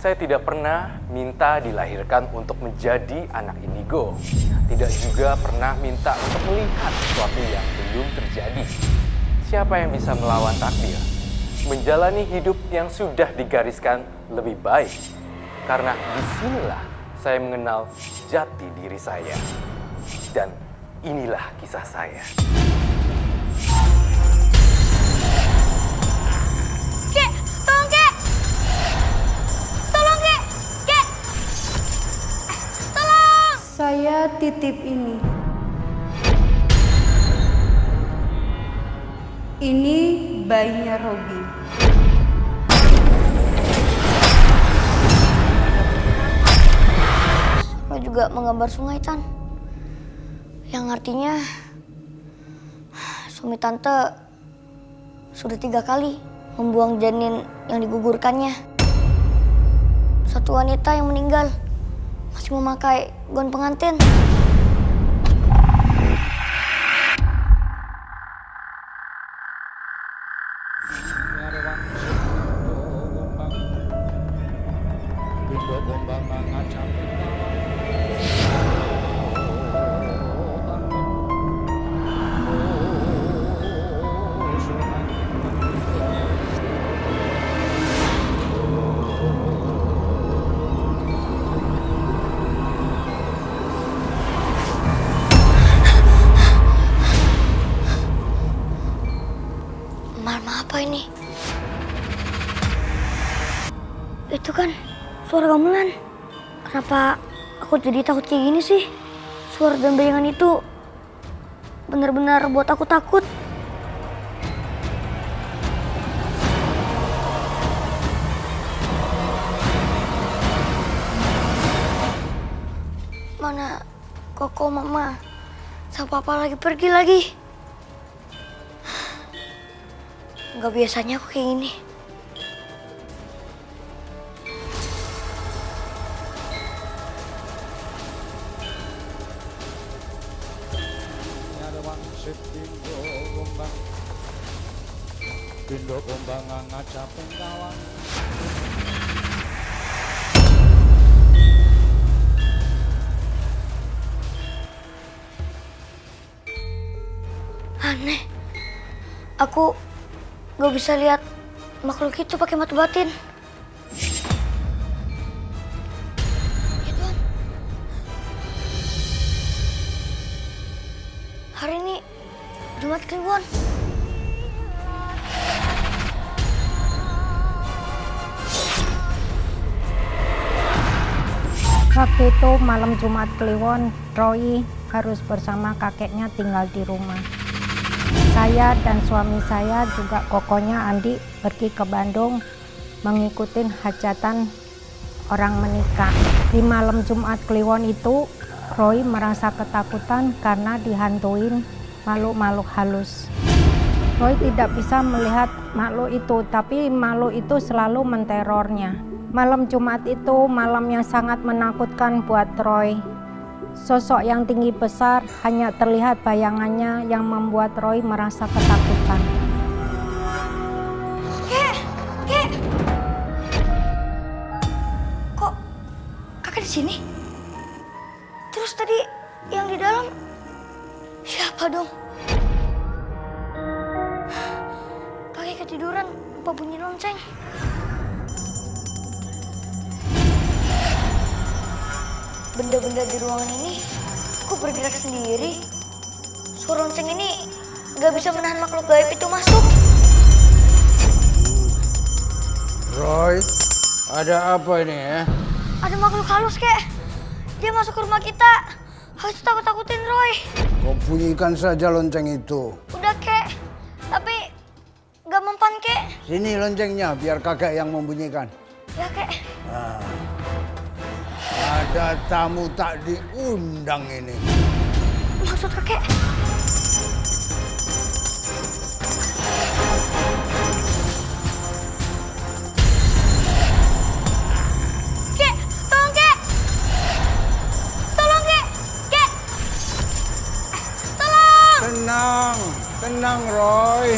Saya tidak pernah minta dilahirkan untuk menjadi anak indigo. Tidak juga pernah minta untuk melihat sesuatu yang belum terjadi. Siapa yang bisa melawan takdir? Menjalani hidup yang sudah digariskan lebih baik. Karena disinilah saya mengenal jati diri saya. Dan inilah kisah saya. Kek, tolong Kek! Tolong Kek! Kek! Tolong! Saya titip ini. Ini bayinya Robi. Lo juga menggambar sungai, Tan. Yang artinya suami tante sudah 3 kali membuang janin yang digugurkannya. Satu wanita yang meninggal masih memakai gaun pengantin. Mama apa ini? Itu kan suara gamelan. Kenapa aku jadi takut kayak gini sih? Suara dan bayangan itu benar-benar buat aku takut. Mana Koko, Mama, sama Papa lagi pergi lagi. Gak biasanya aku kayak gini. Pindo gombang ngaca penggawang. Aneh. Aku gak bisa lihat makhluk itu pakai mata batin. Ya Tuhan. Hari ini Jumat Kliwon. Waktu itu malam Jumat Kliwon, Roy harus bersama kakeknya tinggal di rumah. Saya dan suami saya juga kokonya Andi pergi ke Bandung mengikuti hajatan orang menikah. Di malam Jumat Kliwon itu, Roy merasa ketakutan karena dihantuin makhluk-makhluk halus. Roy tidak bisa melihat makhluk itu, tapi makhluk itu selalu menterornya. Malam Jumat itu malam yang sangat menakutkan buat Roy. Sosok yang tinggi besar hanya terlihat bayangannya yang membuat Roy merasa ketakutan. Kek! Kok kakak di sini? Terus tadi yang di dalam siapa dong? Kakek ketiduran, apa bunyi lonceng? Benda-benda di ruangan ini kok bergerak sendiri? Suara lonceng ini gak bisa menahan makhluk gaib itu masuk. Roy, ada apa ini ya? Ada makhluk halus, Kek. Dia masuk ke rumah kita. Harus takut-takutin Roy. Kau bunyikan saja lonceng itu. Udah, Kek. Tapi gak mempan, Kek. Sini loncengnya, biar kakek yang membunyikan. Ya, Kek. Ada tamu tak diundang ini. Maksud kakek? Kek, tolong Kek! Tolong Kek! Kek! Tolong! Tenang Roy.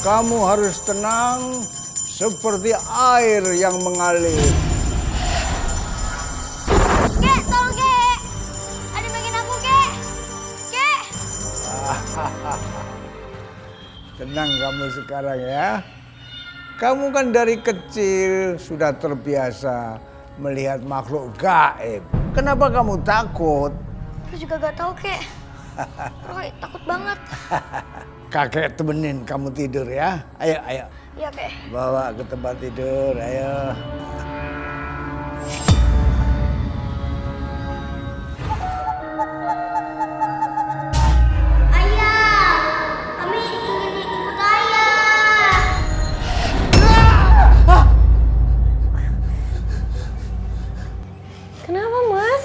Kamu harus tenang seperti air yang mengalir. tenang kamu sekarang ya. Kamu kan dari kecil sudah terbiasa melihat makhluk gaib. Kenapa kamu takut? Aku juga gak tahu, Kek. Roy, takut banget. Kakek temenin kamu tidur ya. Ayo, ayo. Iya, Kek. Bawa ke tempat tidur, ayo. Ayah, kami ingin ikut ayah. Kenapa, Mas?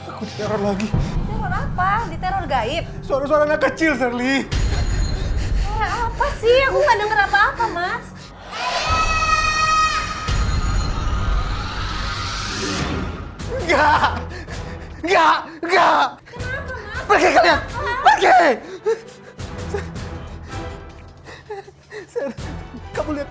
Aku diteror lagi. Teror apa? Diteror gaib? Suara-suara anak kecil, Sherly. Suara apa sih? Aku nggak denger apa-apa, Mas. Enggak! Enggak! Enggak! Kenapa, Mas? Pergi kalian! Pergi! Kamu lihat,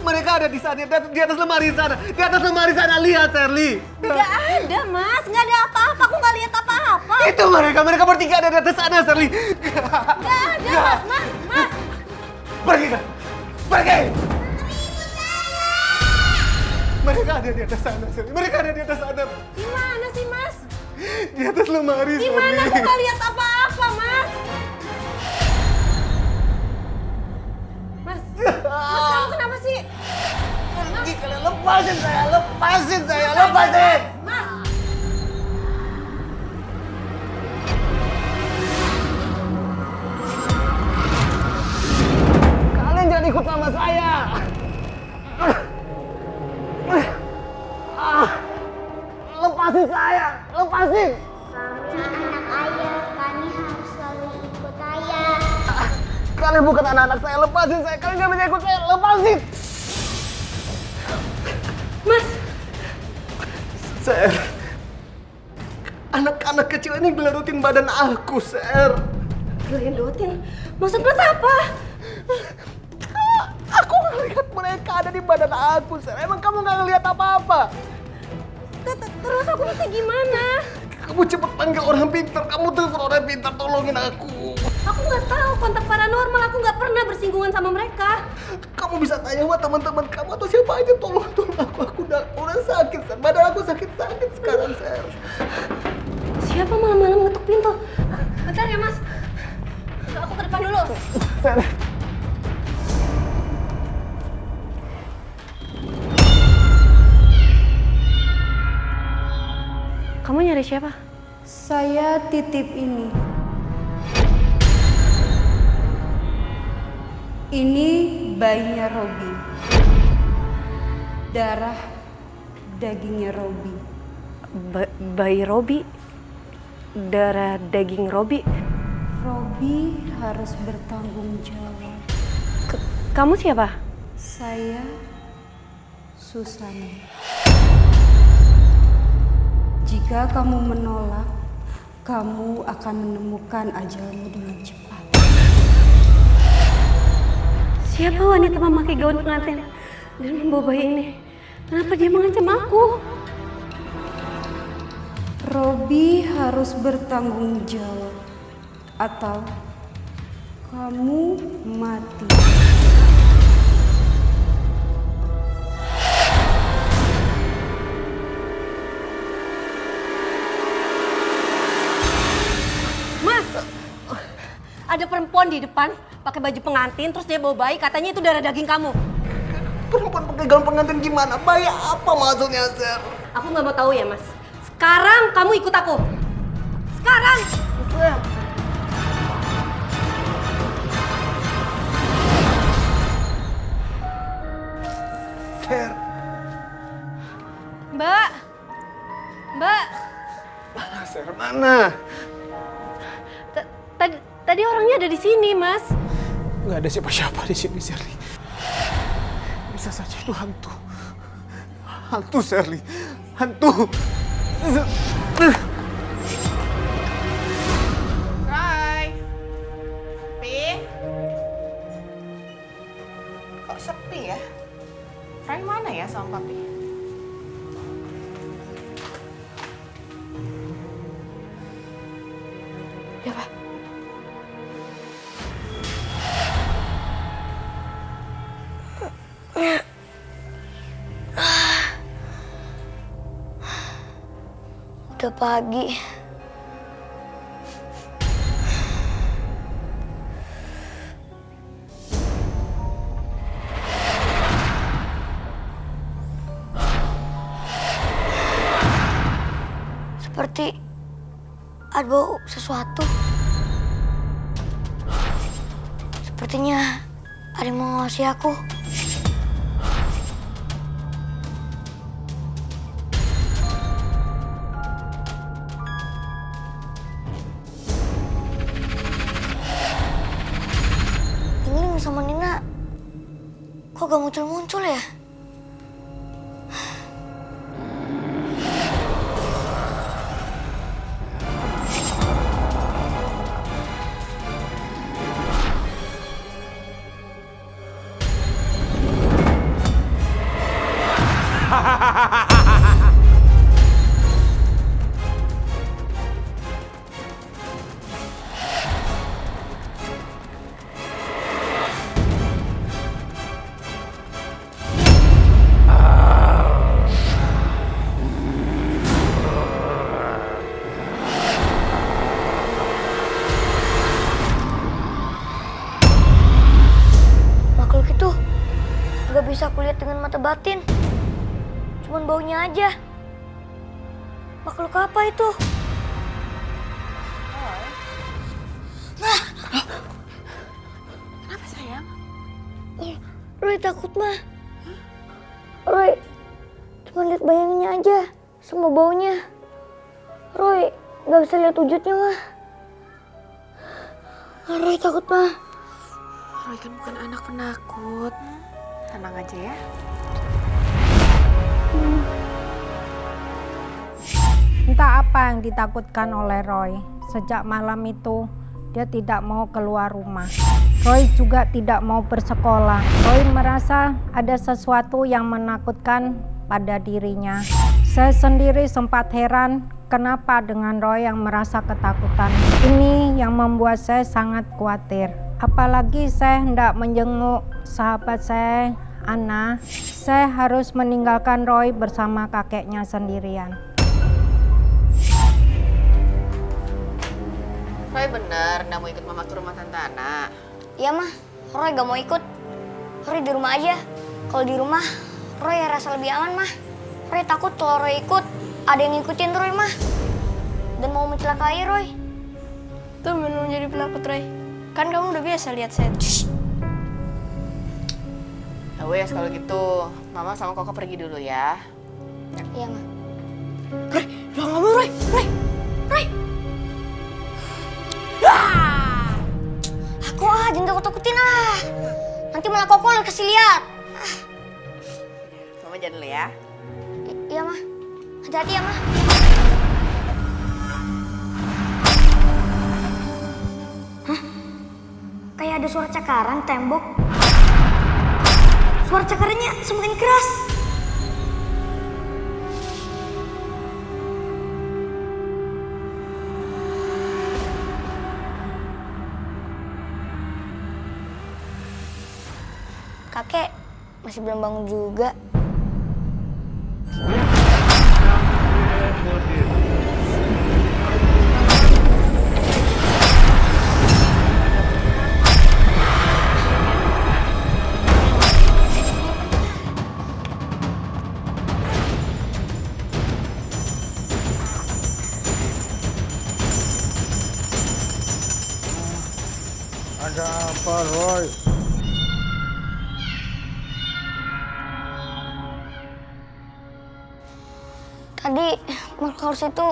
mereka ada di sana, di atas lemari sana. Di atas lemari sana, lihat, Sherly. Nggak ada, Mas. Nggak ada apa-apa. Aku nggak lihat apa-apa. Itu mereka bertiga ada di atas sana, Sherly. Nggak ada, Mas. Mas. Pergi kan? Pergi! Mereka ada di atas sana, Sherly. Mereka ada di atas sana. Di mana sih, Mas? Di atas lemari, Di mana? Sherly. Aku nggak lihat apa-apa, Mas. Mas, kamu kenapa sih? Pergi kalian, lepasin saya, lepasin saya, lepasin! Mas. Kalian jangan ikut sama saya. Lepasin saya, lepasin. Anak ayah, kami harus selalu ikut ayah. Kalian bukan anak-anak saya, lepasin saya. Kalian jangan bisa ikut saya, lepasin. Mas. Ser, anak-anak kecil ini gelarutin badan aku, Ser. Gelendotin? Maksud Mas apa? Aku ngelihat mereka ada di badan aku, Ser. Emang kamu nggak ngelihat apa-apa? Terus aku mesti gimana? Kamu cepet panggil orang pintar. Kamu telepon orang pintar, tolongin aku. Aku nggak tahu kontak paranormal. Aku nggak pernah bersinggungan sama mereka. Kamu bisa tanya sama teman-teman kamu atau siapa aja, tolong aku. Aku udah sakit, Ser. Badan aku sakit sekarang, Ser. Siapa malam-malam ngetuk pintu? Bentar ya, Mas. Aku ke depan dulu. Ser. Kamu nyari siapa? Saya titip ini. Ini bayinya Robi. Darah dagingnya Robi. Bayi Robi? Darah daging Robi? Robi harus bertanggung jawab. Kamu siapa? Saya Susana. Jika kamu menolak, kamu akan menemukan ajalmu dengan cepat. Siapa wanita memakai gaun pengantin dan membawa bayi ini? Kenapa dia mengancam aku? Robi harus bertanggung jawab atau kamu mati. Mas, ada perempuan di depan pakai baju pengantin terus dia bawa bayi, katanya itu darah daging kamu. Perempuan pakai gaun pengantin gimana? Bayi apa maksudnya, Ser? Aku nggak mau tahu ya, Mas. Sekarang kamu ikut aku. Sekarang. Ser. Ser. Mbak. Mbak. Ser mana? Tadi orangnya ada di sini, Mas. Nggak ada siapa-siapa di sini, Sherly. Bisa saja itu hantu. Hantu, Sherly. Hantu. Hai. Pi. Kok sepi ya? Rai mana ya sama Papi? Ya, Pak. Udah pagi. Seperti ada bau sesuatu. Sepertinya ada yang mengawasi aku. Tingling sama Nina kok gak muncul-muncul ya? Makhluk itu gak bisa kulihat dengan mata batin. Cuman baunya aja. Makhluk apa itu? Kenapa sayang? Roy takut, mah. Roy cuma lihat bayangannya aja sama baunya. Roy gak bisa lihat wujudnya, mah. Roy takut, mah. Roy kan bukan anak penakut. Tenang aja ya. Entah apa yang ditakutkan oleh Roy. Sejak malam itu, dia tidak mau keluar rumah. Roy juga tidak mau bersekolah. Roy merasa ada sesuatu yang menakutkan pada dirinya. Saya sendiri sempat heran kenapa dengan Roy yang merasa ketakutan. Ini yang membuat saya sangat khawatir. Apalagi saya hendak menjenguk sahabat saya, Anna. Saya harus meninggalkan Roy bersama kakeknya sendirian. Roy bener nggak mau ikut mama ke rumah tante Ana. Iya, mah. Roy gak mau ikut. Roy di rumah aja. Kalau di rumah, Roy rasa lebih aman, mah. Roy takut kalau Roy ikut, ada yang ngikutin Roy, mah. Dan mau mencelakai Roy. Tuh belum jadi penakut, Roy. Kan kamu udah biasa lihat saya. Nah, wes kalau gitu, mama sama Koko pergi dulu ya. Iya, mah. Roy, jangan ngomong Roy. Roy. Aku jangan takut-takutin ah. Nanti malah Koko kasih lihat. Mama jalan dulu ya. Iya, mah. Hati-hati ya, mah. Hah? Kayak ada suara cakaran tembok. Suara cakarannya semakin keras. Kakek masih belum bangun juga. Ada apa, Roy? Tadi makhluk halus itu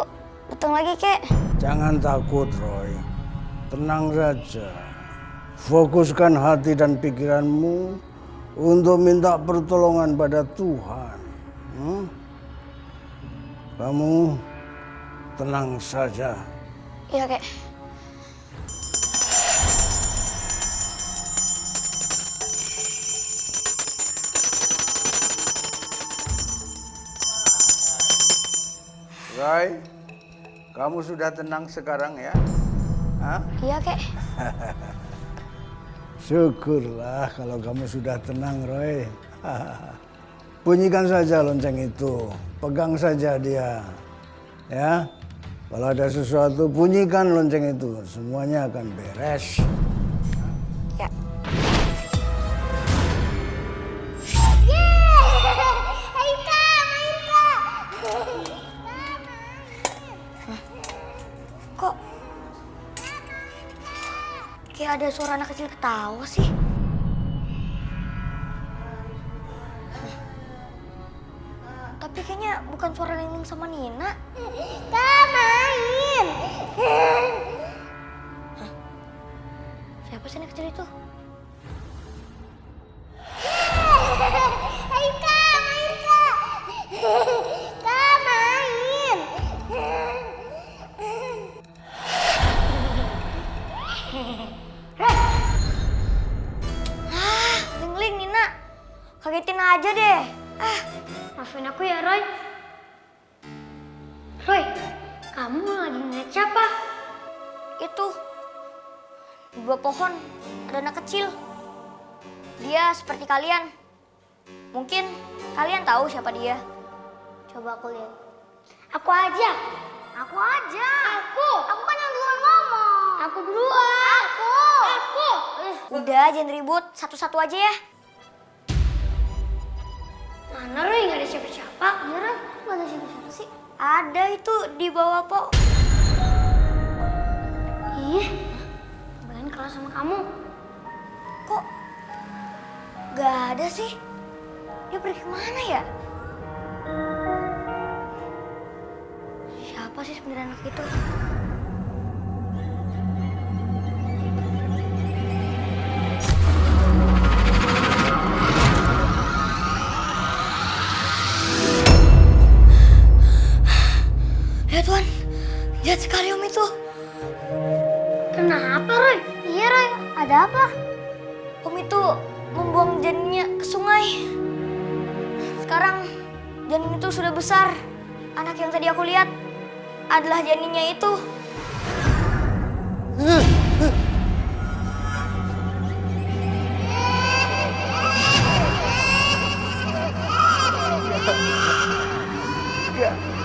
datang lagi, Kek. Jangan takut, Roy. Tenang saja. Fokuskan hati dan pikiranmu untuk minta pertolongan pada Tuhan. Kamu tenang saja. Iya, Kek. Roy, kamu sudah tenang sekarang ya? Hah? Iya, Kek. Syukurlah kalau kamu sudah tenang, Roy. Bunyikan saja lonceng itu. Pegang saja dia. Ya. Kalau ada sesuatu, bunyikan lonceng itu. Semuanya akan beres. Ya. Kok kayak ada suara anak kecil ketawa sih? Tapi kayaknya bukan suara Lingling sama Nina. Kak, main. Hah? Siapa sih anak kecil itu? Hai Kak, main Kak. Kak, main. Lingling, Nina. Kagetin aja deh. Maafin aku ya, Roy. Roy, kamu lagi ngeliat siapa? Itu. Di bawah pohon ada anak kecil. Dia seperti kalian. Mungkin kalian tahu siapa dia. Coba aku lihat. Aku aja. Aku aja. Aku kan yang duluan ngomong. Aku duluan. Aku. Udah, jangan ribut. Satu-satu aja ya. Mana Roy, nggak ada siapa-siapa. Iya Roy, nggak ada siapa-siapa sih. Ada itu di bawah po. Ih, pengen kelas sama kamu. Kok nggak ada sih? Dia pergi kemana ya? Siapa sih sebenarnya anak itu? Ya Tuhan, jahat sekali Om itu. Kenapa Roy? Iya Roy, ada apa? Om itu membuang janinnya ke sungai. Sekarang janin itu sudah besar. Anak yang tadi aku lihat adalah janinnya itu.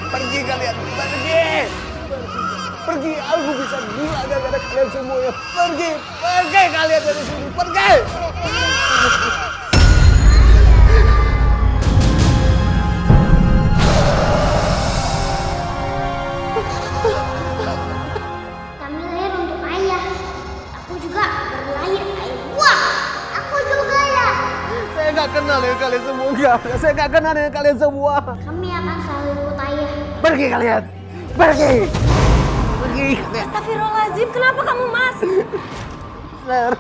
Pergi kalian, pergi! Pergi, aku bisa gila gara-gara kalian semuanya. Pergi kalian dari sini, pergi! Kami lahir untuk ayah. Aku juga berlahir ayah buah. Aku juga ya. Saya nggak kenal dengan kalian semua, saya nggak kenal dengan kalian semua. Kami akan selalu ikut ayah. Pergi kalian, pergi! Pergi kalian. Astagfirullahaladzim, kenapa kamu Mas? Sir.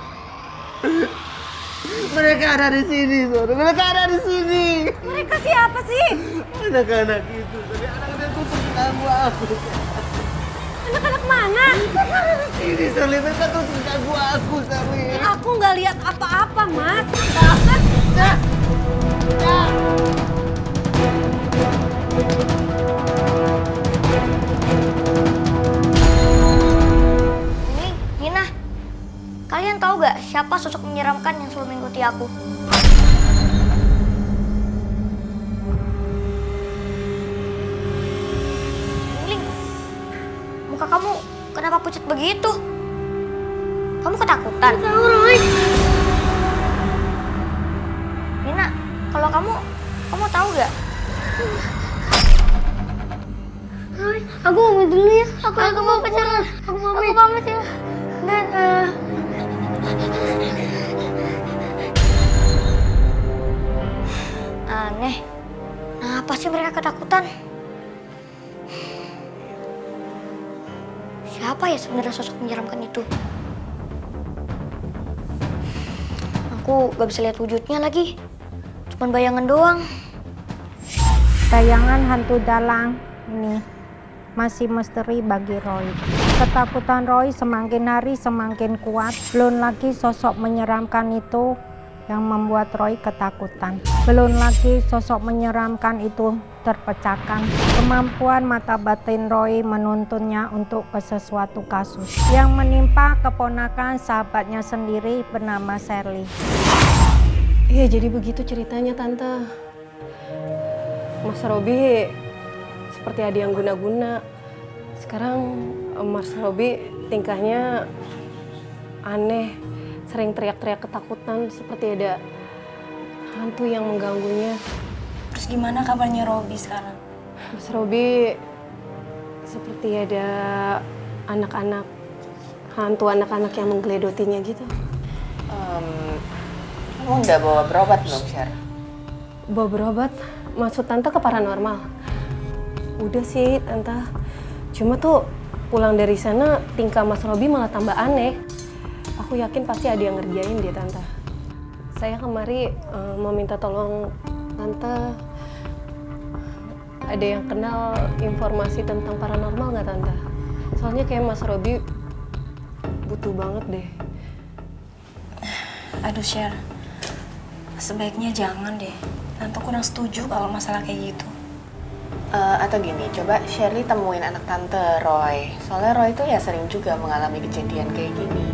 Mereka ada di sini, Sir. Mereka ada di sini. Mereka siapa sih? Anak-anak itu, tadi anak-anak itu terganggu aku. Anak-anak mana? Ini Sally, mereka tuh terganggu aku, Sally. Aku nggak lihat apa-apa Mas. Nina, kalian tahu gak siapa sosok menyeramkan yang selalu mengikuti aku? Lingling, muka kamu kenapa pucat begitu? Kamu ketakutan? Tahu, Roy. Nina, kalau kamu tahu gak? Roy, aku pamit dulu ya. Aku mau pacaran. Aku pamit ya. Dan aneh. Kenapa sih mereka ketakutan? Siapa ya sebenarnya sosok menyeramkan itu? Aku gak bisa lihat wujudnya lagi. Cuman bayangan doang. Tayangan hantu dalang ini masih misteri bagi Roy. Ketakutan Roy semakin hari semakin kuat. Belum lagi sosok menyeramkan itu yang membuat Roy ketakutan. Belum lagi sosok menyeramkan itu terpecahkan. Kemampuan mata batin Roy menuntunnya untuk ke sesuatu kasus yang menimpa keponakan sahabatnya sendiri bernama Shirley. Iya, jadi begitu ceritanya Tante. Mas Robi seperti ada yang guna-guna. Sekarang Mas Robi tingkahnya aneh, sering teriak-teriak ketakutan seperti ada hantu yang mengganggunya. Terus gimana kabarnya Robi sekarang? Mas Robi seperti ada anak-anak, hantu anak-anak yang menggeledotinya gitu. Kamu udah bawa berobat belum, Sher? Bawa berobat? Maksud Tante ke paranormal? Udah sih, Tante. Cuma tuh pulang dari sana tingkah Mas Robi malah tambah aneh. Aku yakin pasti ada yang ngerjain dia, Tante. Saya kemari mau minta tolong Tante. Ada yang kenal informasi tentang paranormal nggak, Tante? Soalnya kayak Mas Robi butuh banget deh. Aduh Sher, sebaiknya jangan deh. Tante kurang setuju kalau masalah kayak gitu. Atau gini, coba Shirley temuin anak tante Roy. Soalnya Roy itu ya sering juga mengalami kejadian kayak gini.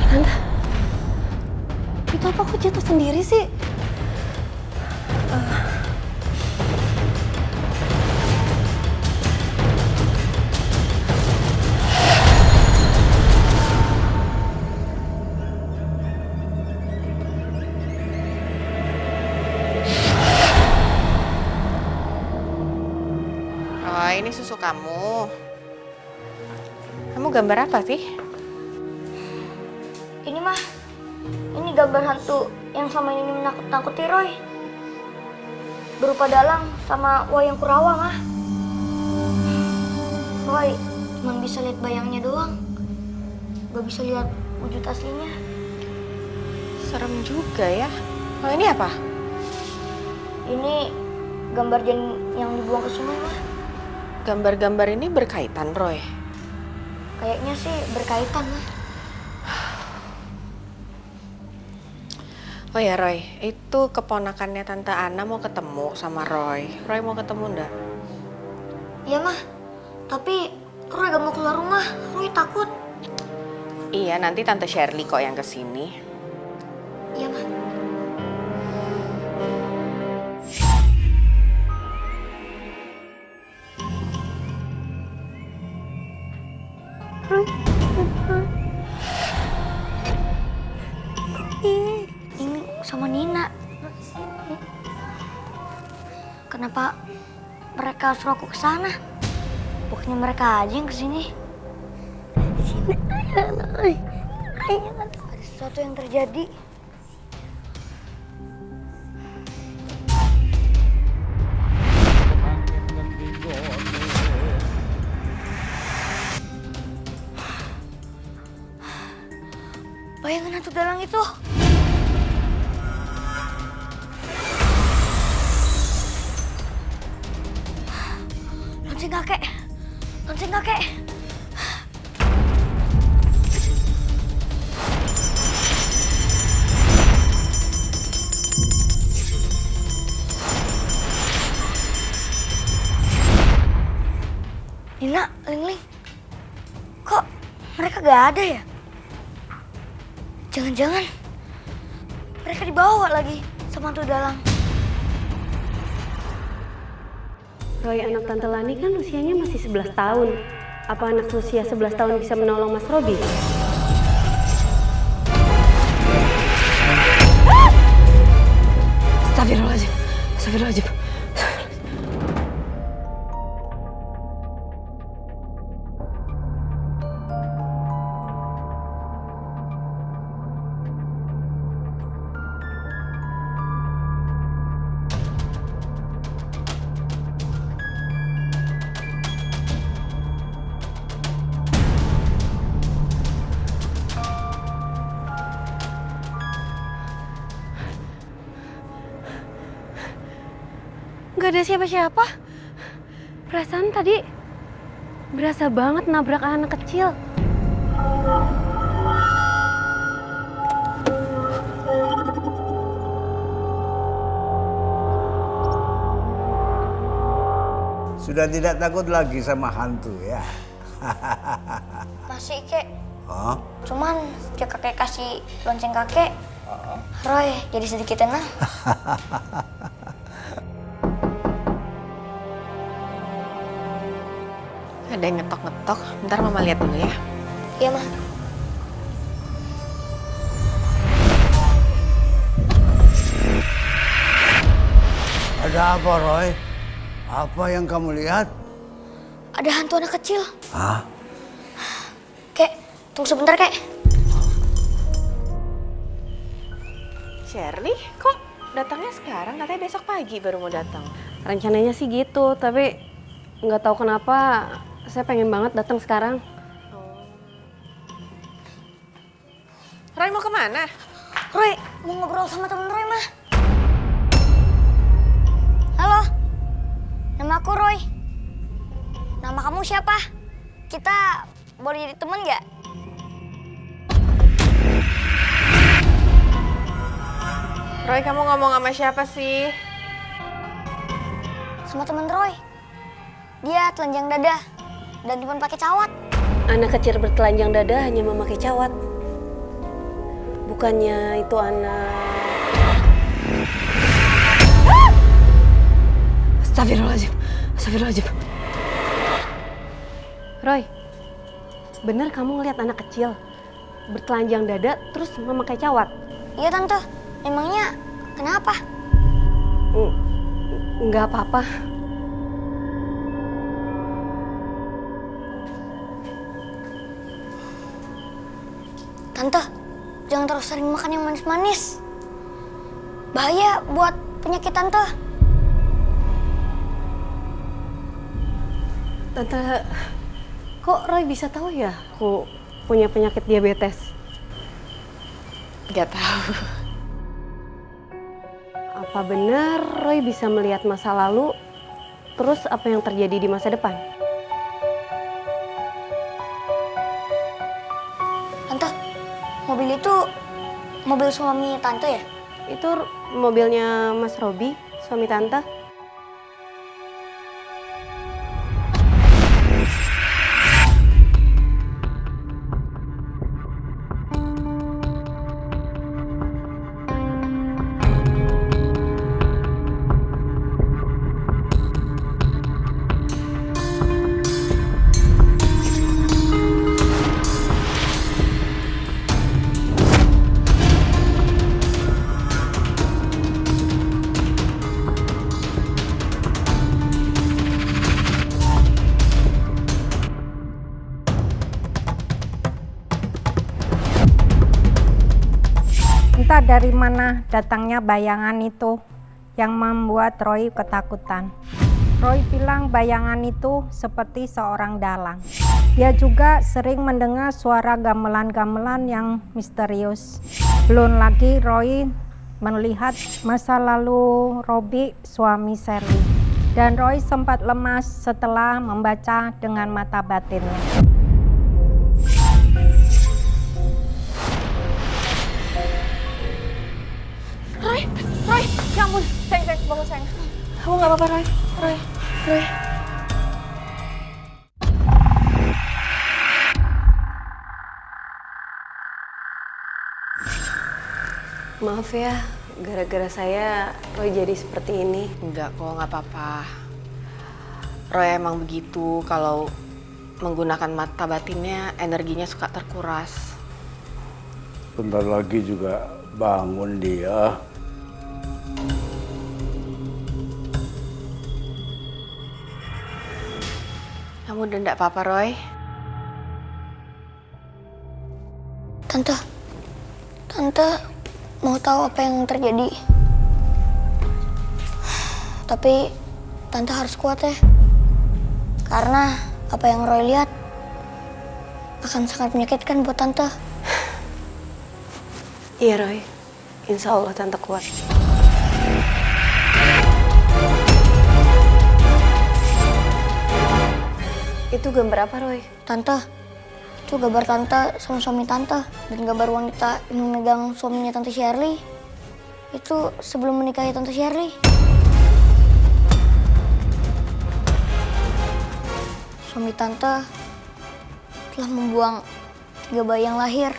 Tante, itu apa kok jatuh sendiri sih? Roy, ini susu kamu. Kamu gambar apa sih? Ini mah, ini gambar hantu yang sama ini menakut-nakuti Roy. Berupa dalang sama wayang Kurawa mah. Roy cuma bisa lihat bayangnya doang. Gak bisa lihat wujud aslinya. Serem juga ya. Kalau ini apa? Ini gambar janin yang dibuang ke sungai mah. Gambar-gambar ini berkaitan, Roy? Kayaknya sih berkaitan mah. Oh ya Roy, itu keponakannya Tante Ana mau ketemu sama Roy. Roy mau ketemu enggak? Iya mah, tapi Roy gak mau keluar rumah. Roy takut. Iya, nanti Tante Shirley kok yang kesini. Iya mah. Ini sama Nina. Kenapa mereka suruh aku ke sana? Bukannya mereka aja yang kesini. Ada sesuatu yang terjadi. Bayangan hantu dalang itu. Lonceng kakek. Lonceng kakek. Nina, Ling-Ling. Kok mereka gak ada ya? Jangan-jangan mereka dibawa lagi sama hantu dalang. Roy anak Tante Lani kan usianya masih 11 tahun. Apa anak usia 11 tahun bisa menolong Mas Robi? Astagfirullahaladzim. Astagfirullahaladzim. Gak ada siapa-siapa. Perasaan tadi berasa banget nabrak anak kecil. Sudah tidak takut lagi sama hantu ya? Masih, kek. Hah? Cuman sejak kakek kasih lonceng kakek, Roy jadi sedikit tenang. Ada yang ngetok-ngetok. Bentar Mama lihat dulu ya. Iya, Ma. Ada apa, Roy? Apa yang kamu lihat? Ada hantu anak kecil. Hah? Kek, tunggu sebentar, kek. Shirley, kok datangnya sekarang? Katanya besok pagi baru mau datang. Rencananya sih gitu, tapi nggak tahu kenapa saya pengen banget datang sekarang. Roy mau kemana? Roy, mau ngobrol sama temen Roy, Ma. Halo, nama aku Roy. Nama kamu siapa? Kita boleh jadi temen nggak? Roy, kamu ngomong sama siapa sih? Sama temen Roy. Dia telanjang dada dan cuma pakai cawat. Anak kecil bertelanjang dada hanya memakai cawat. Bukannya itu anak... Astagfirullahaladzim. Astagfirullahaladzim. Roy, bener kamu ngeliat anak kecil bertelanjang dada terus memakai cawat? Iya, Tante. Emangnya kenapa? Nggak apa-apa. Tante, jangan terlalu sering makan yang manis-manis. Bahaya buat penyakit Tante. Tante, kok Roy bisa tahu ya aku punya penyakit diabetes? Gak tahu. Apa benar Roy bisa melihat masa lalu, terus apa yang terjadi di masa depan? Tante, mobil itu mobil suami Tante ya? Itu mobilnya Mas Robi, suami Tante. Entah dari mana datangnya bayangan itu yang membuat Roy ketakutan. Roy bilang bayangan itu seperti seorang dalang. Dia juga sering mendengar suara gamelan-gamelan yang misterius. Belum lagi Roy melihat masa lalu Robi, suami Shirley. Dan Roy sempat lemas setelah membaca dengan mata batinnya. Roy, ya ampun, sayang, bangun sayang. Kamu nggak apa-apa, Roy? Roy. Maaf ya, gara-gara saya Roy jadi seperti ini. Enggak kok, nggak apa-apa. Roy emang begitu, kalau menggunakan mata batinnya energinya suka terkuras. Bentar lagi juga bangun dia. Kamu udah enggak apa-apa, Roy? Tante mau tahu apa yang terjadi. Tapi Tante harus kuat ya. Karena apa yang Roy lihat akan sangat menyakitkan buat Tante. Iya, Roy. Insya Allah Tante kuat. Itu gambar apa, Roy? Tante, itu gambar Tante sama suami Tante. Dan gambar wanita yang memegang suaminya Tante Shirley. Itu sebelum menikahi Tante Shirley. Suami Tante telah membuang 3 bayi yang lahir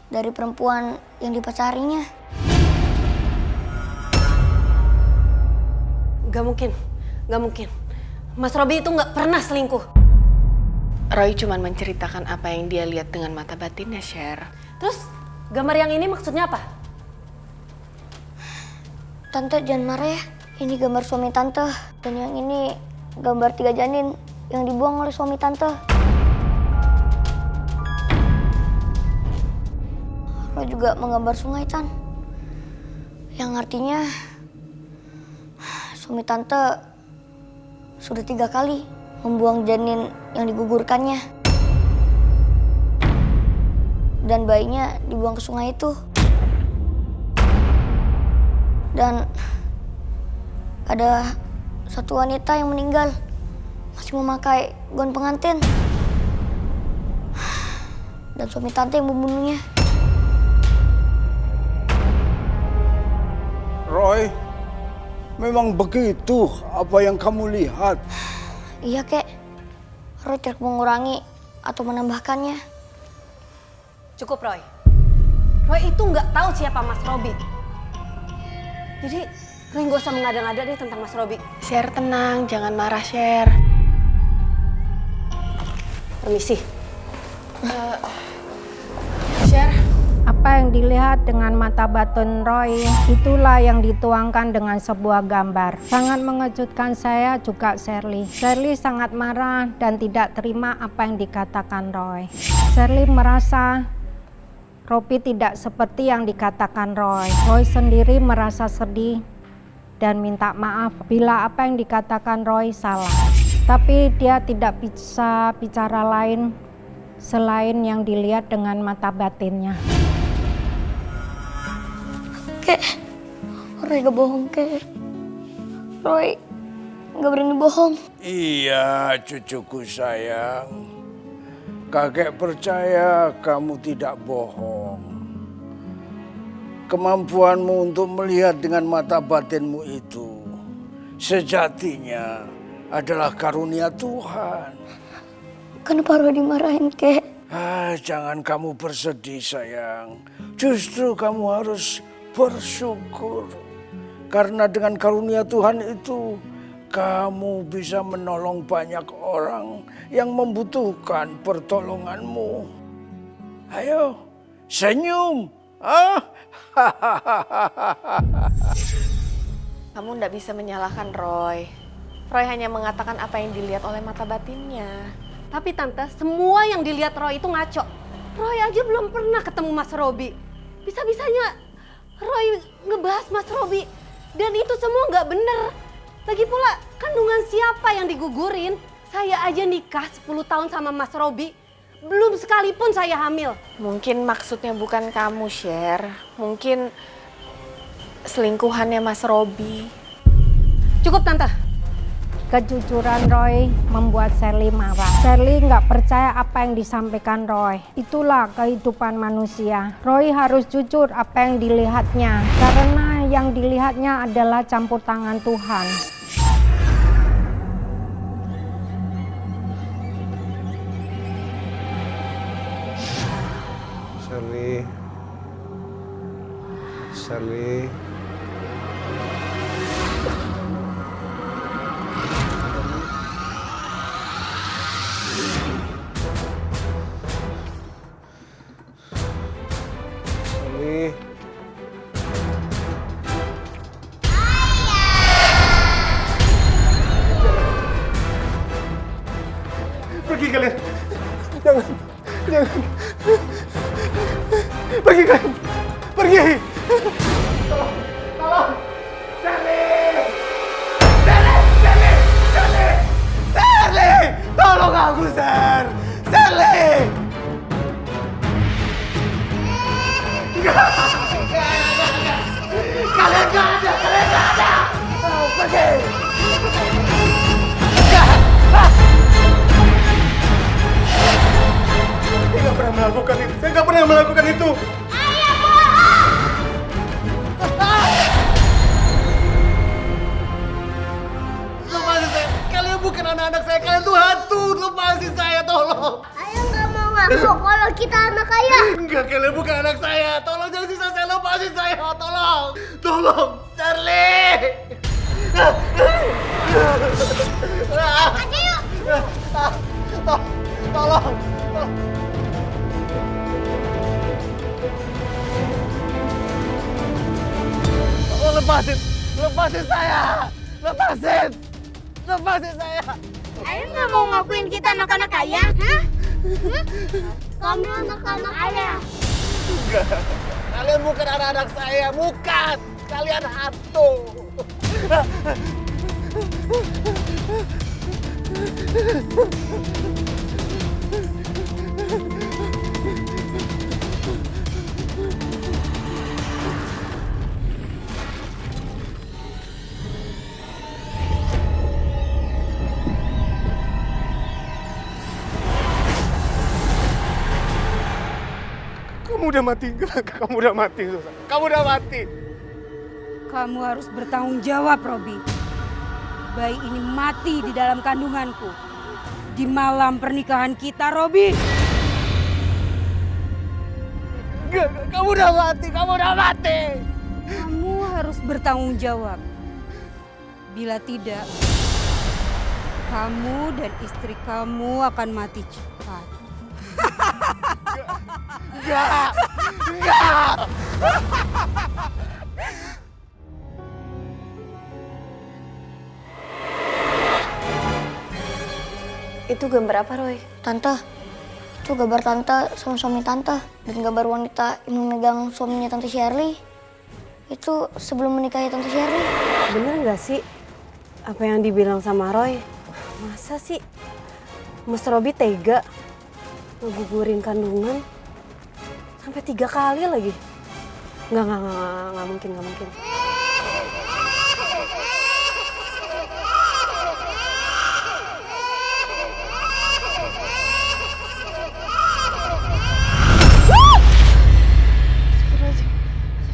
dari perempuan yang dipacarinya. Gak mungkin, gak mungkin. Mas Robi itu gak pernah selingkuh. Roy cuma menceritakan apa yang dia lihat dengan mata batinnya, Sher. Terus gambar yang ini maksudnya apa? Tante jangan marah ya. Ini gambar suami tante. Dan yang ini gambar 3 janin yang dibuang oleh suami tante. Roy juga menggambar sungai, Tan. Yang artinya suami tante sudah 3 kali membuang janin yang digugurkannya. Dan bayinya dibuang ke sungai itu. Dan ada satu wanita yang meninggal masih memakai gaun pengantin. Dan suami tante yang membunuhnya. Roy, memang begitu apa yang kamu lihat? Iya, Kek. Roy tidak mengurangi atau menambahkannya. Cukup, Roy. Roy itu nggak tahu siapa Mas Robi. Jadi, Roy nggak usah mengada-ngada deh tentang Mas Robi. Sher, tenang, jangan marah, Sher. Permisi. Sher, Apa yang dilihat dengan mata batin Roy, itulah yang dituangkan dengan sebuah gambar. Sangat mengejutkan saya juga Shirley. Shirley sangat marah dan tidak terima apa yang dikatakan Roy. Shirley merasa Robi tidak seperti yang dikatakan Roy. Roy sendiri merasa sedih dan minta maaf bila apa yang dikatakan Roy salah. Tapi dia tidak bisa bicara lain selain yang dilihat dengan mata batinnya. Kek, Roy gak bohong, Kek. Roy gak berani bohong. Iya, cucuku sayang. Kakek percaya kamu tidak bohong. Kemampuanmu untuk melihat dengan mata batinmu itu sejatinya adalah karunia Tuhan. Kenapa Roy dimarahin, Kek? Jangan kamu bersedih sayang. Justru kamu harus bersyukur. Karena dengan karunia Tuhan itu kamu bisa menolong banyak orang yang membutuhkan pertolonganmu. Ayo, senyum. kamu ndak bisa menyalahkan Roy. Roy hanya mengatakan apa yang dilihat oleh mata batinnya. Tapi Tante, semua yang dilihat Roy itu ngaco. Roy aja belum pernah ketemu Mas Robi. Bisa-bisanya Roy ngebahas Mas Robi. Dan itu semua nggak bener. Lagi pula, kandungan siapa yang digugurin? Saya aja nikah 10 tahun sama Mas Robi. Belum sekalipun saya hamil. Mungkin maksudnya bukan kamu, Sher. Mungkin selingkuhannya Mas Robi. Cukup, Tante. Kejujuran Roy membuat Shirley marah. Shirley nggak percaya apa yang disampaikan Roy. Itulah kehidupan manusia. Roy harus jujur apa yang dilihatnya. Karena yang dilihatnya adalah campur tangan Tuhan. Shirley. Pergi kalian. Jangan. Pergi kalian. Pergi. Tolong. Shirley. Tolong aku, Shirley. Kalian gak ada. Pergi. Saya nggak pernah melakukan itu. Saya nggak pernah melakukan itu. Ayah bohong! Lepasin saya. Kalian bukan anak-anak saya. Kalian tuh hantu. Lepasin saya, tolong. Ayah nggak ngaku kalau kita anak kaya. Enggak, kalian bukan anak saya. Tolong jangan siksa saya, lepasin saya. Tolong. Tolong, Charlie. Aja yuk. Tolong. Oh, lepasin saya. Lepasin saya. Ayo nggak mau ngakuin kita anak-anak kaya? Hah? Kami anak-anak kaya. Enggak. Kalian bukan anak-anak saya, bukan. Kalian hantu. Kamu udah mati, kamu udah mati, Susan. Kamu udah mati. Kamu harus bertanggung jawab, Robi. Bayi ini mati di dalam kandunganku. Di malam pernikahan kita, Robi. Enggak, kamu udah mati, kamu udah mati. Kamu harus bertanggung jawab. Bila tidak, kamu dan istri kamu akan mati cepat. Enggak. Enggak. Itu gambar apa, Roy? Tante, itu gambar tante sama suami tante. Dan gambar wanita yang memegang suaminya tante Shirley. Itu sebelum menikahi tante Shirley. Bener gak sih apa yang dibilang sama Roy? Masa sih Mas Robi tega ngegugurin kandungan sampai 3 kali lagi? Nggak mungkin, nggak mungkin.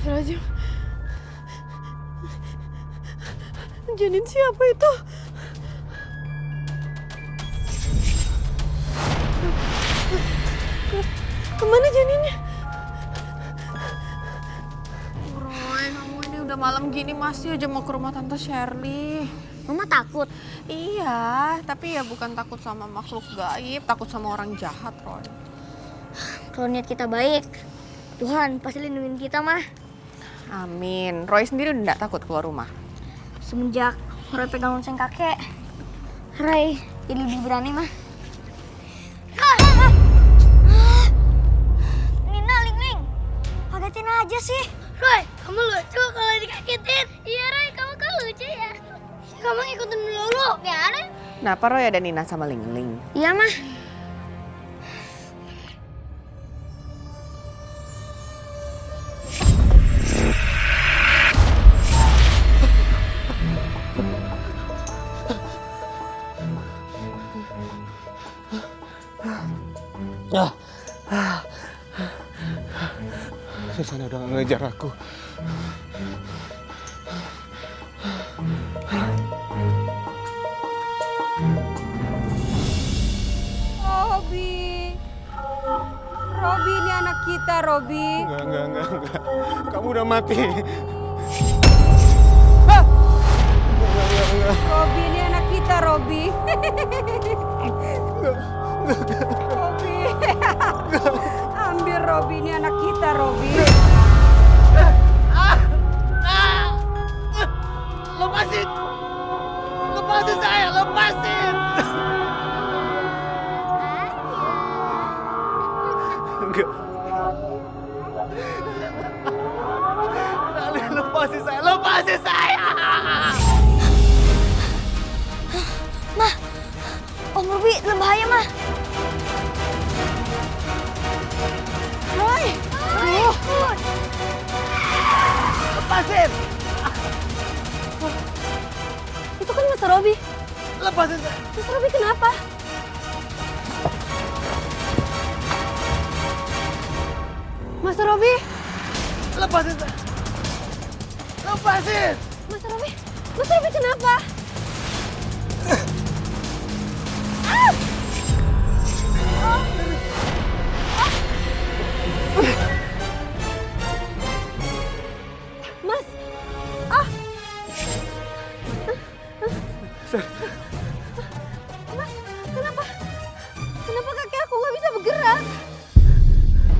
Astagfirullahaladzim. Janin siapa itu? Kemana janinnya? Roy, kamu ini udah malam gini masih aja mau ke rumah Tante Shirley. Mama takut. Iya, tapi ya bukan takut sama makhluk gaib, takut sama orang jahat, Roy. Kalau niat kita baik, Tuhan pasti lindungin kita, mah. Amin. Roy sendiri udah gak takut keluar rumah? Semenjak Roy pegang lonceng kakek, Roy jadi lebih berani, mah. Nina, Ling, kagetin aja sih. Roy, kamu lucu kalau dikagetin. Iya, Roy, kamu kan lucu ya. Kamu ngikutin dulu, ya kan? Kenapa Roy ada Nina sama Ling Ling? Iya, mah. Susana udah gak ngejar aku. Robi ini anak kita, Robi. Enggak. Kamu udah mati. Robi ini anak kita, Robi. Robi. Ambil Robi ini anak kita, Robi. Lepasin! Lepasin saya, lepasin! Enggak. Kalian lepasin saya, lepasin saya! Mah, Om Robi dalam bahaya, mah. Roy! Lepasin! Itu kan Mas Robi. Lepasin saya! Mas Robi kenapa? Mas Robi! Lepasin saya! Lepasin! Mas Robi kenapa? Mas! Ah! Mas, kenapa? Kenapa kaki aku nggak bisa bergerak?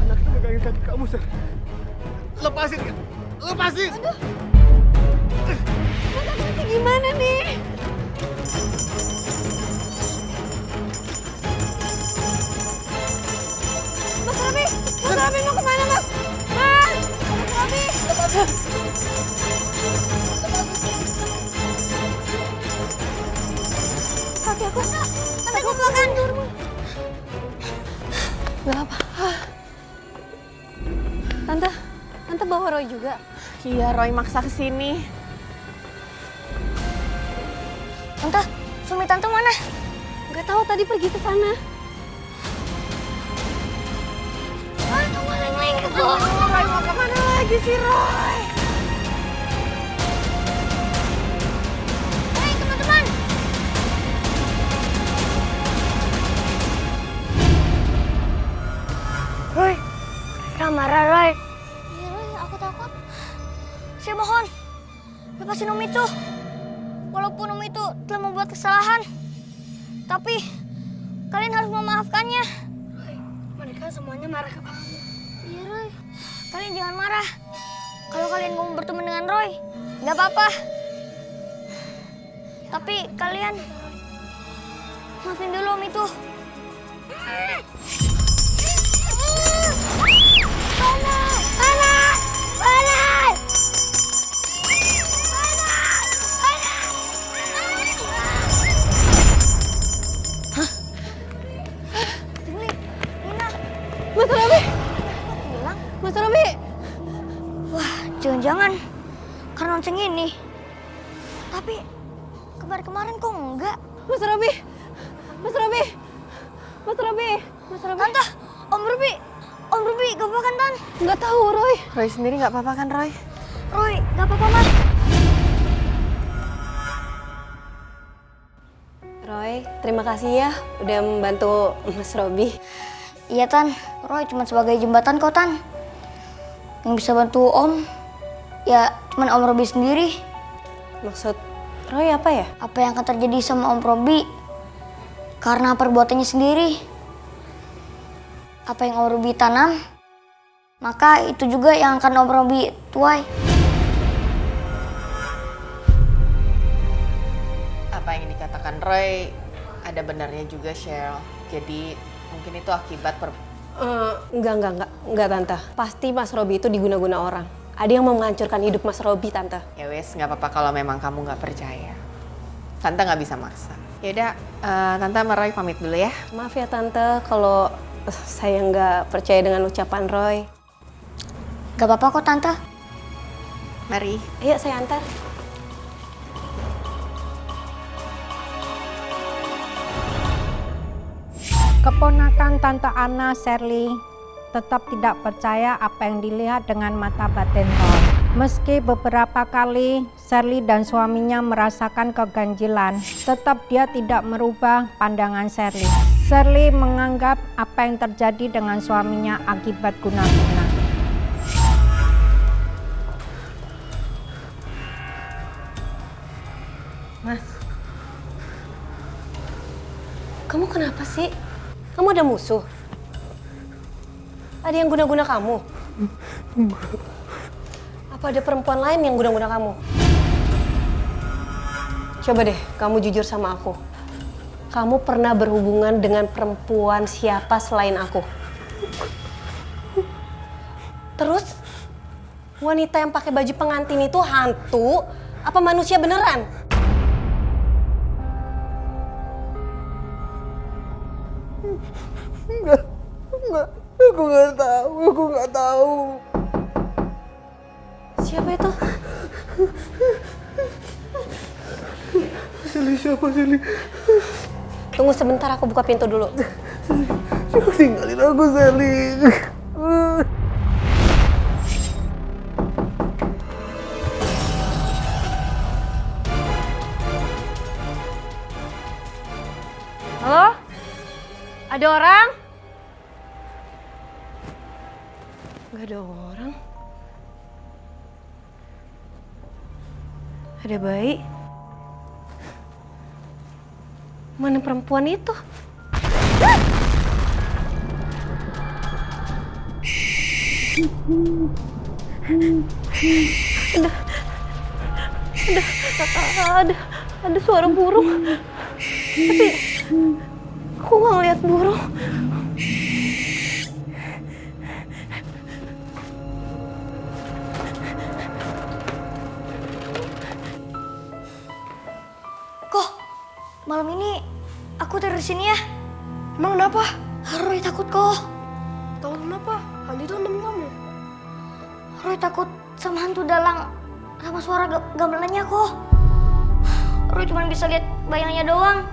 Anak itu megangin kaki kamu, Ser. Lepasin! Lepasin! Aduh! Mas, aku mesti gimana nih? Mas Robi! Mas Robi mau kemana, Mas? Mas! Mas Robi! Kaki aku pelan. Gak apa. Tante bawa Roy juga. Iya, Roy maksa kesini. Tante, suami tante mana? Gak tahu tadi pergi ke sana. Aduh, maling-maling itu. Roy mau kemana lagi sih, Roy? Hei, teman-teman. Roy, mereka marah, Roy. Iya, Roy, aku takut. Saya mohon, lepasin Om itu. Walaupun Om itu telah membuat kesalahan, tapi kalian harus memaafkannya. Roy, mereka semuanya marah ke kamu. Iya, Roy. Kalian jangan marah. Kalau kalian mau berteman dengan Roy, nggak apa-apa. Tapi kalian maafin dulu Om itu. Panas! Panas! Panas! Mas Robi! Hilang? Mas Robi! Wah, jangan-jangan karena lonceng ini. Tapi kemarin kok enggak? Mas Robi! Mas Robi! Mas Robi! Mas Robi! Tante, Om Ruby gak apa-apa kan, Tan? Nggak tahu, Roy. Roy sendiri nggak apa-apa kan, Roy? Roy, gak apa-apa, Mas. Roy, terima kasih ya udah membantu Mas Robi. Iya, Tan. Roy cuma sebagai jembatan kok, Tan. Yang bisa bantu Om, ya cuma Om Robi sendiri. Maksud Roy apa ya? Apa yang akan terjadi sama Om Robi karena perbuatannya sendiri. Apa yang Om Robi tanam, maka itu juga yang akan Om Robi tuai. Apa yang dikatakan Roy ada benarnya juga, Cheryl. Jadi mungkin itu akibat Enggak, Tante. Pasti Mas Robi itu diguna-guna orang. Ada yang mau menghancurkan hidup Mas Robi, Tante. Ya wes, nggak apa-apa kalau memang kamu nggak percaya. Tante nggak bisa maksa. Yaudah, Tante sama Roy pamit dulu ya. Maaf ya, Tante, kalau saya nggak percaya dengan ucapan Roy. Gak apa-apa kok, Tante. Mari. Ayo, saya antar. Keponakan Tante Anna, Shirley, tetap tidak percaya apa yang dilihat dengan mata batin Roy. Meski beberapa kali Shirley dan suaminya merasakan keganjilan, tetap dia tidak merubah pandangan Shirley. Shirley menganggap apa yang terjadi dengan suaminya akibat guna-guna. Mas, kamu kenapa sih? Kamu ada musuh? Ada yang guna-guna kamu? Apa ada perempuan lain yang guna-guna kamu? Coba deh, kamu jujur sama aku. Kamu pernah berhubungan dengan perempuan siapa selain aku? Terus, wanita yang pakai baju pengantin itu hantu apa manusia beneran? Enggak. Aku nggak tahu. Siapa itu? Sally, siapa Sally? Tunggu sebentar, aku buka pintu dulu. Jangan tinggalin aku, Sally. Halo? Ada orang? Gak ada orang. Ada bayi. Mana perempuan itu? Ada suara burung. Tapi aku nggak ngeliat burung. Kok malam ini aku tidur di sini ya? Emang kenapa? Roy takut kok. Tahu kenapa? Andi itu temen kamu. Roy takut sama hantu dalang, sama suara gamelannya kok. Roy cuma bisa lihat bayangannya doang.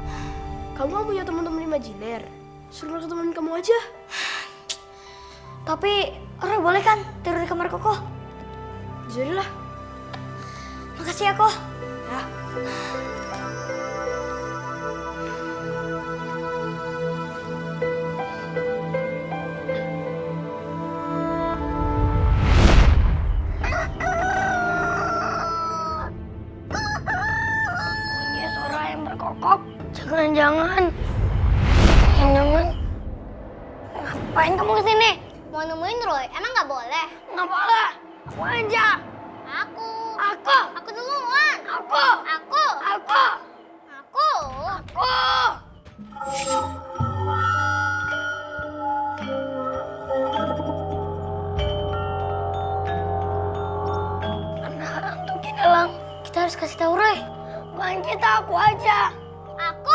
Kamu kan punya teman-teman imajiner. Suruh ke teman kamu aja. Tapi Roy boleh kan tidur di kamar Koko? Jadilah. Makasih ya kok. Ya. Punya suara yang berkokok. Jangan-jangan. Ngapain kamu kesini? Mau nemuin Roy? Emang nggak boleh? Nggak boleh. Aku aja. Aku. Aku duluan. Aku. Anak hantu Kidalang. Kita harus kasih tahu Roy. Bukan kita, aku aja. Aku.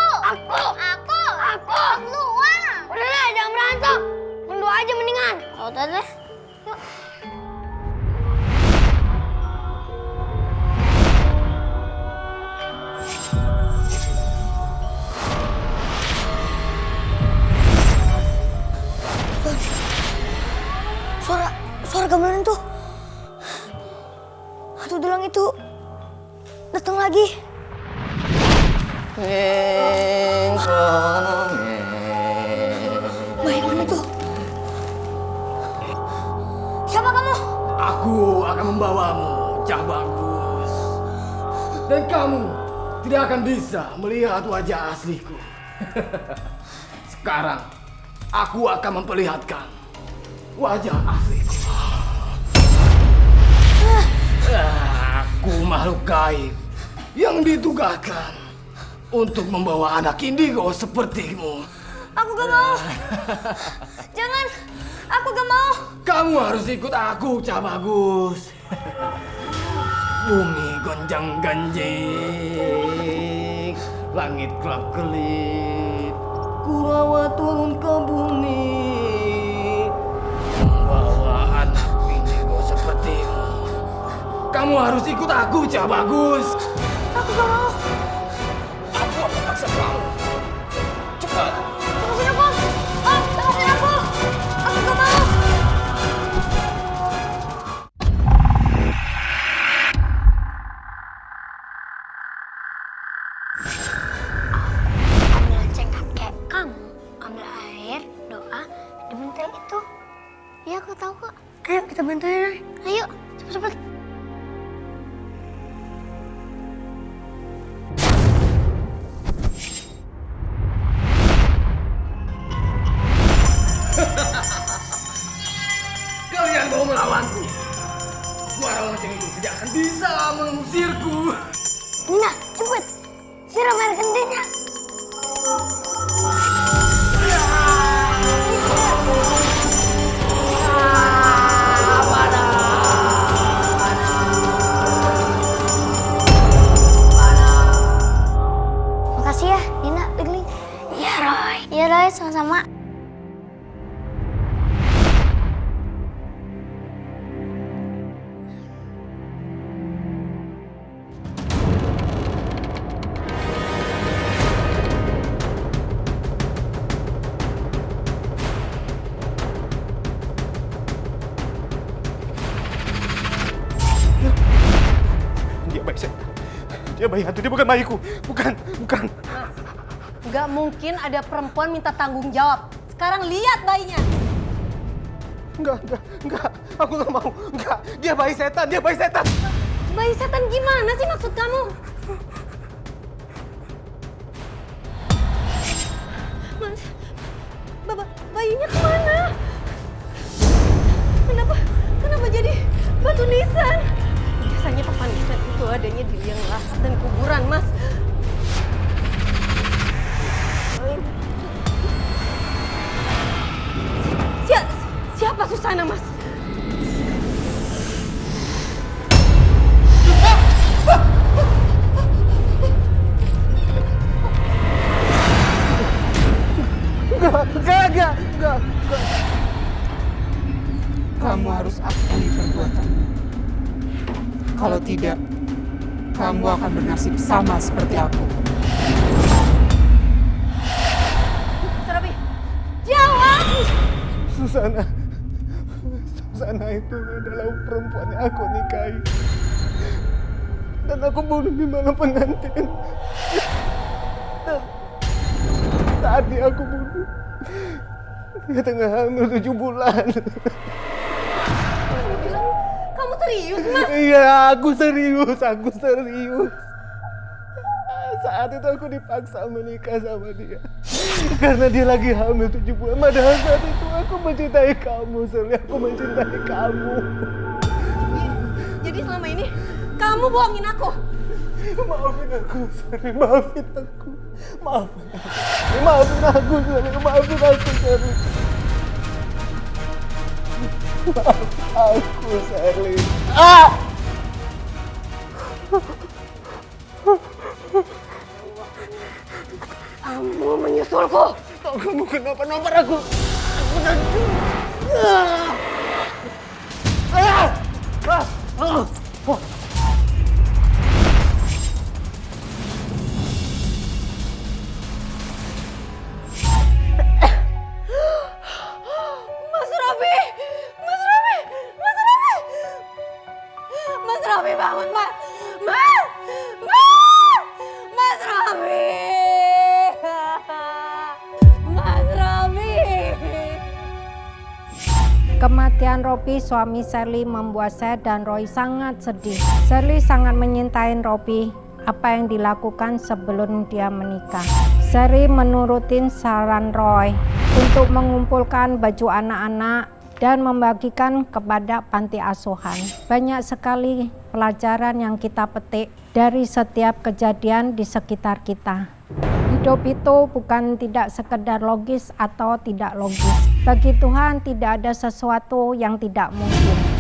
Duluan. Udah deh, jangan berantem. Lu aja mendingan. Oh, udah deh. Yuk. Suara gamelan tuh. Hantu dalang itu datang lagi. Baik mana tuh? Siapa kamu? Aku akan membawamu, Cah Bagus. Dan kamu tidak akan bisa melihat wajah asliku. Sekarang, aku akan memperlihatkan wajah asliku. Aku makhluk gaib yang ditugaskan untuk membawa anak indigo sepertimu. Aku gak mau. Jangan. Aku gak mau. Kamu harus ikut aku, Cah Bagus. Bumi gonjang-ganjing, langit kelap-kelip, kurawa turun ke bumi, membawa anak indigo sepertimu. Kamu harus ikut aku, Cah Bagus. Aku gak mau. Aku akan paksa kamu. Cepat. Lepasin aku. Lepasin aku. Aku gak mau. Ambil cek kakek kamu, ambil air, doa, dibentel itu. Iya, aku tahu kok. Ayo kita bantuin. Ayo, cepet-cepet. Kalian mau melawanku? Suara lonceng itu tidak akan bisa mengusirku. Nina, cepet. Siram air kendinya. Makasih ya, Nina, Ligling. Iya, Roy. Iya, Roy, sama-sama. Dia bayi hantu, dia bukan bayiku. Bukan. Gak mungkin ada perempuan minta tanggung jawab. Sekarang lihat bayinya. Enggak. Aku nggak mau. Enggak, dia bayi setan, dia bayi setan. Bayi setan gimana sih maksud kamu? Mas, bayinya kemana? Kenapa jadi batu nisan? Biasanya papan nisan itu adanya di liang lahat dan kuburan, Mas. Siapa Susana, Mas? Enggak. Kamu harus akui perbuatanmu. Kalau tidak, kamu akan bernasib sama seperti aku. Serabi, jawab! Susana itu adalah perempuan yang aku nikahi. Dan aku bunuh di malam pengantin. Dan saat dia aku bunuh, dia tengah hamil 7 bulan. Kamu serius, Mas? Iya, aku serius. Saat itu aku dipaksa menikah sama dia. Karena dia lagi hamil 7 bulan. Padahal saat itu aku mencintai kamu, Sally. Aku mencintai kamu. Jadi selama ini kamu bohongin aku? Maafin aku, Sally. Maafin aku, Sally. Maafin aku, Sally. Kamu menyusulku? Kamu kenapa nampar aku? Mas Robi bangun, Mas! Mas Robi! Mas Robi! Kematian Robi, suami Sally, membuat saya dan Roy sangat sedih. Sally sangat menyintai Robi. Apa yang dilakukan sebelum dia menikah? Sally menurutin saran Roy untuk mengumpulkan baju anak-anak dan membagikan kepada panti asuhan. Banyak sekali pelajaran yang kita petik dari setiap kejadian di sekitar kita. Hidup itu bukan tidak sekedar logis atau tidak logis. Bagi Tuhan tidak ada sesuatu yang tidak mungkin.